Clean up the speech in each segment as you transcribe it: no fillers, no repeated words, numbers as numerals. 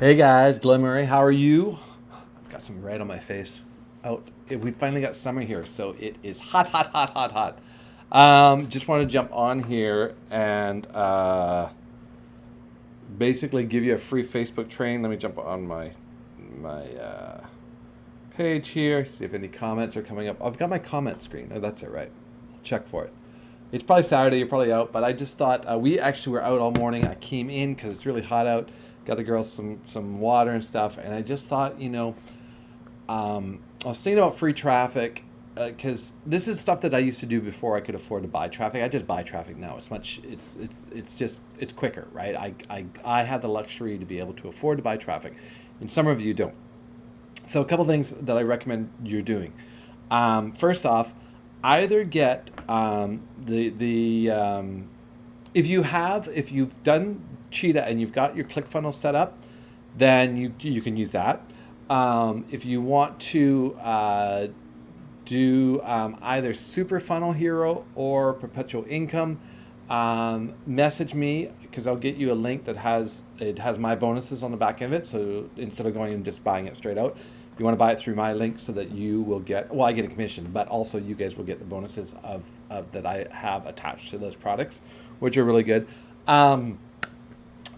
Hey guys, Glen, how are you? I've got some red on my face. We finally got summer here, so it is hot, hot, hot, hot, hot. Just want to jump on here and basically give you a free Facebook train. Let me jump on my page here, see if any comments are coming up. I've got my comment screen. Oh, that's it, right? I'll check for it. It's probably Saturday. You're probably out, but I just thought we actually were out all morning. I came in because it's really hot out. Got the girls some water and stuff, and I just thought, I was thinking about free traffic because this is stuff that I used to do before I could afford to buy traffic. I just buy traffic now. It's quicker, right? I have the luxury to be able to afford to buy traffic, and some of you don't. So a couple things that I recommend you're doing. First off, either get if you've done Cheetah and you've got your ClickFunnels set up, then you can use that. If you want to do either Super Funnel Hero or Perpetual Income, message me because I'll get you a link that has my bonuses on the back end of it. So instead of going and just buying it straight out, you want to buy it through my link so that you will get, well, I get a commission, but also you guys will get the bonuses of that I have attached to those products, which are really good.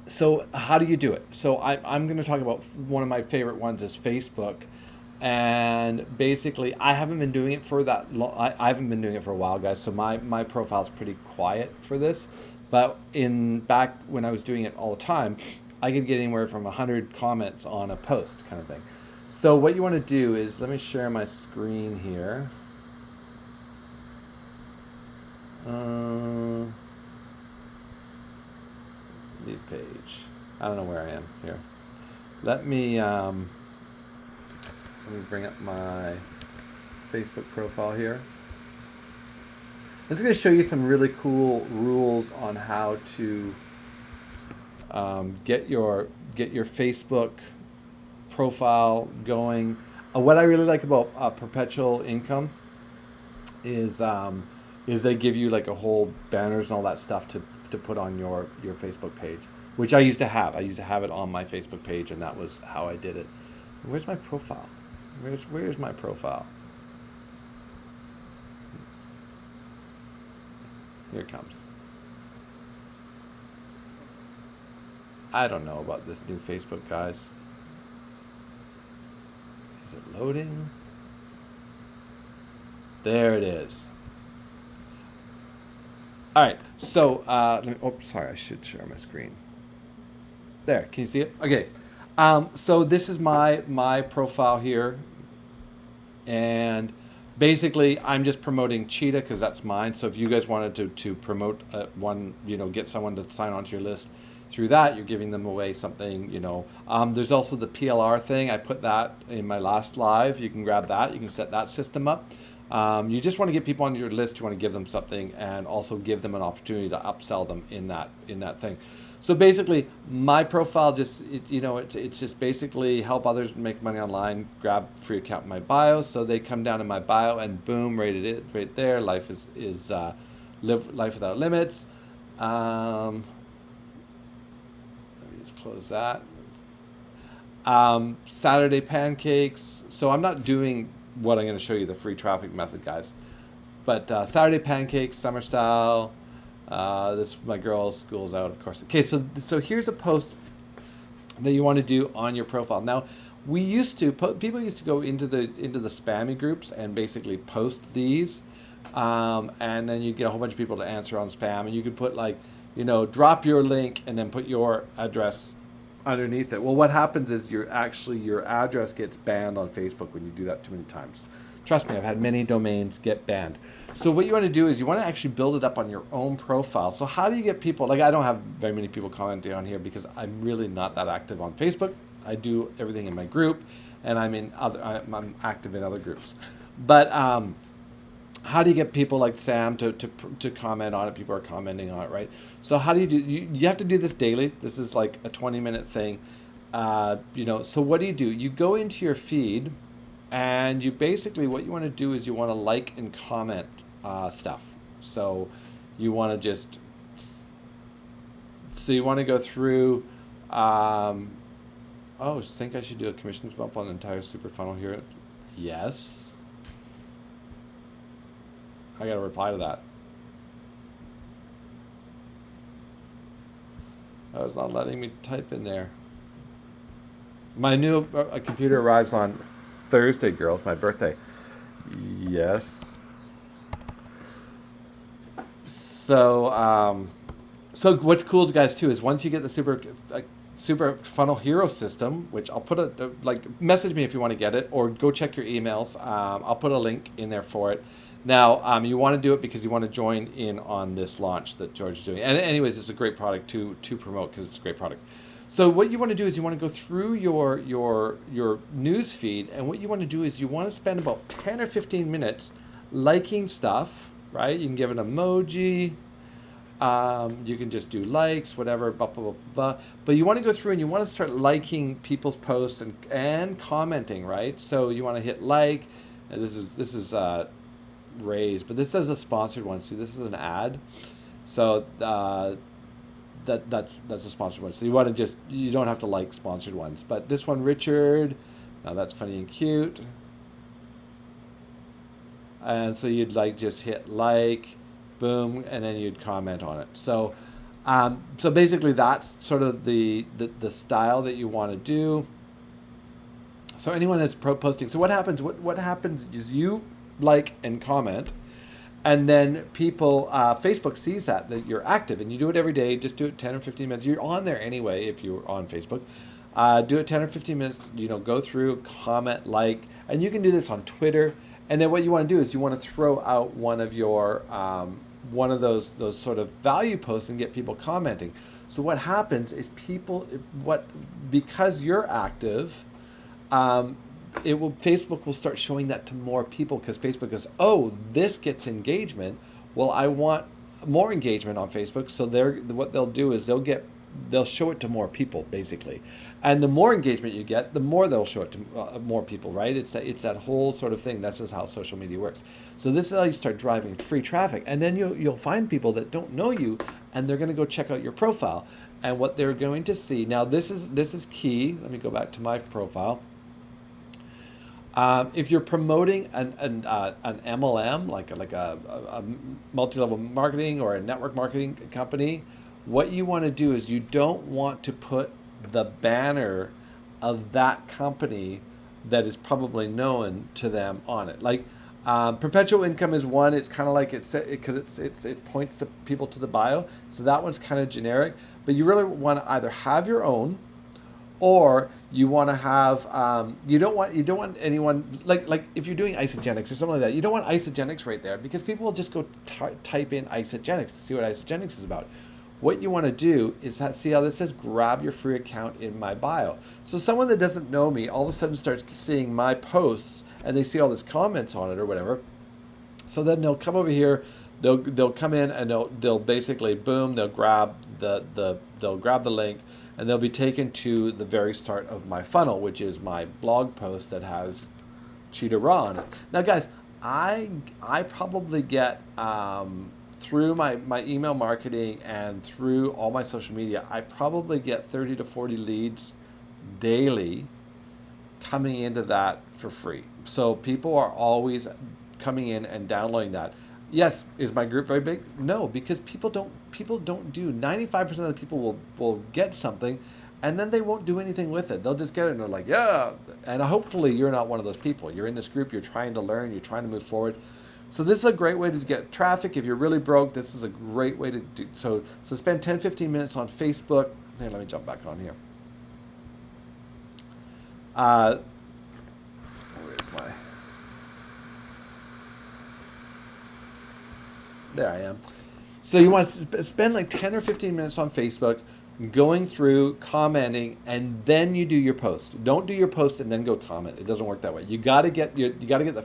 So how do you do it? So I'm going to talk about one of my favorite ones is Facebook. And basically, I haven't been doing it for that long. I haven't been doing it for a while, guys. So my profile is pretty quiet for this. But back when I was doing it all the time, I could get anywhere from 100 comments on a post kind of thing. So what you want to do is, let me share my screen here. Leave page. I don't know where I am here. Let me bring up my Facebook profile here. I'm just going to show you some really cool rules on how to get your Facebook profile going. What I really like about Perpetual Income is they give you like a whole banners and all that stuff to put on your Facebook page, which I used to have. I used to have it on my Facebook page, and that was how I did it. Where's my profile? Where's my profile? Here it comes. I don't know about this new Facebook, guys. Is it loading? There it is. All right, so sorry, I should share my screen. There, can you see it? Okay, so this is my profile here, and basically I'm just promoting Cheetah because that's mine. So if you guys wanted to promote one, get someone to sign onto your list through that, you're giving them away something, There's also the PLR thing. I put that in my last live. You can grab that. You can set that system up. You just want to get people on your list. You want to give them something and also give them an opportunity to upsell them in that thing. So basically, my profile it's just basically help others make money online. Grab free account in my bio. So they come down in my bio and boom, right there. Life is live life without limits. Let me just close that. Saturday pancakes. So I'm not doing what I'm going to show you, the free traffic method, guys. But Saturday pancakes, summer style. This my girls' school's out, of course. Okay, so here's a post that you want to do on your profile. Now, people used to go into the spammy groups and basically post these, and then you get a whole bunch of people to answer on spam, and you could put drop your link and then put your address underneath it. Well, what happens is your address gets banned on Facebook when you do that too many times. Trust me, I've had many domains get banned. So what you want to do is you want to actually build it up on your own profile. So how do you get people? Like, I don't have very many people commenting on here because I'm really not that active on Facebook. I do everything in my group, and I'm active in other groups. But how do you get people like Sam to comment on it? People are commenting on it, right? So how do you do? You have to do this daily. This is like a 20-minute thing. So what do? You go into your feed, and you basically, what you want to do is you want to like and comment stuff. So you want to go through. Oh, think I should do a commissions bump on the entire super funnel here? Yes. I got to reply to that. Oh, it's not letting me type in there. My new computer arrives on Thursday, girls. My birthday. Yes. So, so what's cool, guys, too, is once you get the super funnel hero system, which I'll put like message me if you want to get it, or go check your emails. I'll put a link in there for it. Now, you want to do it because you want to join in on this launch that George is doing. And anyways, it's a great product to promote because it's a great product. So what you want to do is you want to go through your news feed, and what you want to do is you want to spend about 10 or 15 minutes liking stuff, right? You can give an emoji. You can just do likes, whatever, blah, blah, blah, blah. But you want to go through and you want to start liking people's posts and commenting, right? So you want to hit like. And this is Raise, but this is a sponsored one. See, this is an ad. So that's a sponsored one. So you don't have to like sponsored ones. But this one, Richard, now that's funny and cute. And so you'd just hit like, boom, and then you'd comment on it. So so basically that's sort of the style that you want to do. So anyone that's posting, so what happens is you like and comment, and then people, Facebook sees that you're active and you do it every day. Just do it 10 or 15 minutes. You're on there anyway if you're on Facebook. Do it 10 or 15 minutes, go through, comment, like, and you can do this on Twitter. And then what you want to do is you want to throw out one of your one of those sort of value posts and get people commenting. So what happens is because you're active, Facebook will start showing that to more people because Facebook goes, oh, this gets engagement. Well, I want more engagement on Facebook. So what they'll do is they'll show it to more people, basically. And the more engagement you get, the more they'll show it to more people, right? It's that whole sort of thing. That's just how social media works. So this is how you start driving free traffic. And then you'll find people that don't know you, and they're going to go check out your profile. And what they're going to see, now this is key. Let me go back to my profile. If you're promoting an MLM, like a multi-level marketing or a network marketing company, what you want to do is you don't want to put the banner of that company that is probably known to them on it. Like Perpetual Income is one. It's kind of like it points to people to the bio. So that one's kind of generic. But you really want to either have your own, or you want to have you don't want anyone like if you're doing isogenics or something like that. You don't want isogenics right there because people will just go type in isogenics to see what isogenics is about. What you want to do is see how this says grab your free account in my bio. So someone that doesn't know me all of a sudden starts seeing my posts and they see all these comments on it or whatever. So then they'll come over here, they'll come in and they'll basically boom, they'll grab they'll grab the link, and they'll be taken to the very start of my funnel, which is my blog post that has Cheetah Raw on it. Now guys, I probably get through my email marketing and through all my social media, I probably get 30 to 40 leads daily coming into that for free. So people are always coming in and downloading that. Yes, is my group very big? No, because people don't do. 95% of the people will get something, and then they won't do anything with it. They'll just get it and they're like, yeah. And hopefully you're not one of those people. You're in this group, you're trying to learn, you're trying to move forward. So this is a great way to get traffic. If you're really broke, this is a great way to do. So spend 10, 15 minutes on Facebook. Here, let me jump back on here. Where's my... There I am. So you want to spend like 10 or 15 minutes on Facebook, going through, commenting, and then you do your post. Don't do your post and then go comment. It doesn't work that way. You got to get the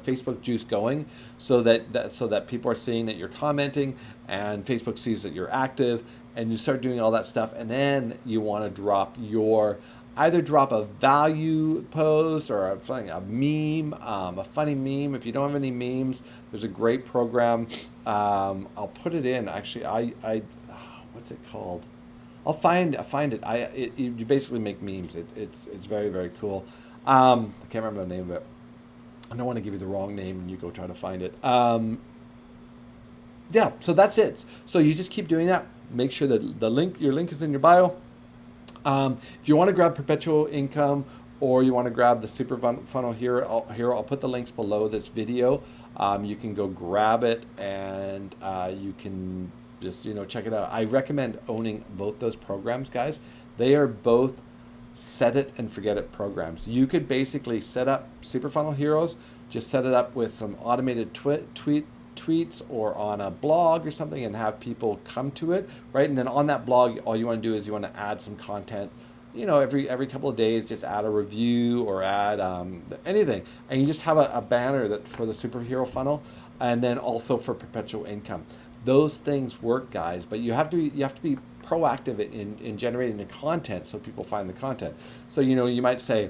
Facebook juice going, so that people are seeing that you're commenting, and Facebook sees that you're active, and you start doing all that stuff. And then you want to either drop a value post or a meme, a funny meme. If you don't have any memes, there's a great program. I'll put it in. Actually, I what's it called? find it. You basically make memes. It's very, very cool. I can't remember the name of it. I don't want to give you the wrong name and you go try to find it. Yeah, so that's it. So you just keep doing that. Make sure that your link is in your bio. If you want to grab Perpetual Income or you want to grab the Super Funnel Hero, I'll put the links below this video. You can go grab it and you can just check it out. I recommend owning both those programs, guys. They are both set it and forget it programs. You could basically set up Super Funnel Heroes, just set it up with some automated tweets or on a blog or something and have people come to it, right? And then on that blog, all you want to do is you want to add some content, every couple of days, just add a review or add anything. And you just have a banner that for the superhero funnel and then also for Perpetual Income. Those things work, guys, but you have to be proactive in generating the content so people find the content. So, you might say,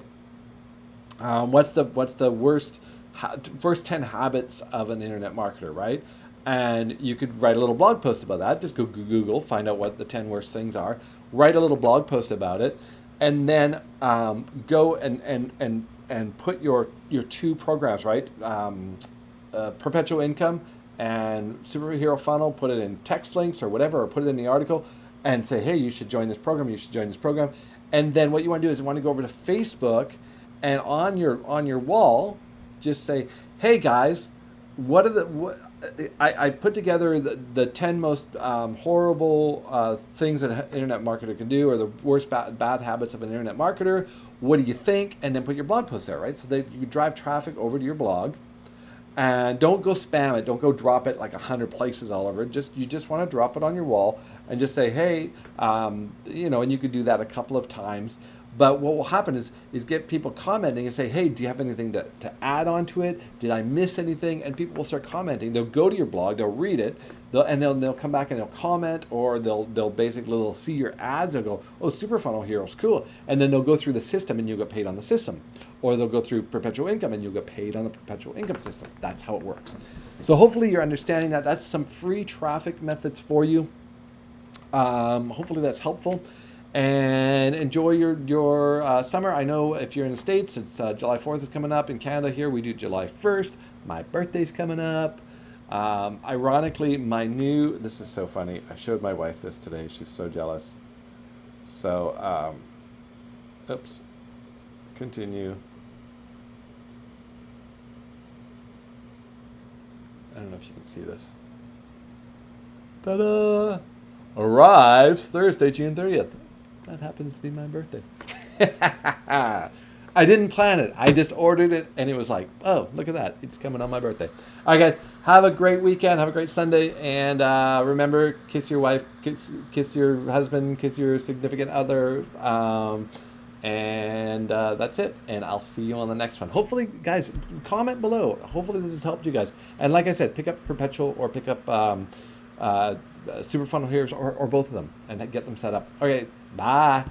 what's the worst 10 habits of an internet marketer, right? And you could write a little blog post about that. Just go Google, find out what the 10 worst things are, write a little blog post about it, and then go and put your two programs, right? Perpetual Income and Superhero Funnel, put it in text links or whatever, or put it in the article and say, hey, you should join this program, you should join this program. And then what you want to do is you want to go over to Facebook and on your wall, just say, hey guys, I put together the 10 most horrible things that an internet marketer can do, or the worst bad habits of an internet marketer. What do you think? And then put your blog post there, right? So that you drive traffic over to your blog. And don't go spam it. Don't go drop it like 100 places all over. You just want to drop it on your wall and just say, hey, and you could do that a couple of times. But what will happen is get people commenting and say, hey, do you have anything to add on to it? Did I miss anything? And people will start commenting. They'll go to your blog, they'll read it, they'll come back and they'll comment, or they'll see your ads. They'll go, oh, Super Funnel Heroes, cool. And then they'll go through the system and you'll get paid on the system. Or they'll go through Perpetual Income and you'll get paid on the Perpetual Income system. That's how it works. So hopefully you're understanding that. That's some free traffic methods for you. Hopefully that's helpful. And enjoy your summer. I know if you're in the States, it's July 4th is coming up. In Canada here, we do July 1st. My birthday's coming up. Ironically, this is so funny. I showed my wife this today. She's so jealous. So, oops, continue. I don't know if you can see this. Ta-da! Arrives Thursday, June 30th. That happens to be my birthday. I didn't plan it. I just ordered it, and it was like, oh, look at that. It's coming on my birthday. All right, guys, have a great weekend. Have a great Sunday. And remember, kiss your wife, kiss your husband, kiss your significant other. And that's it. And I'll see you on the next one. Hopefully, guys, comment below. Hopefully this has helped you guys. And like I said, pick up Perpetual or pick up Super Funnel Heroes or both of them and get them set up. Okay, bye.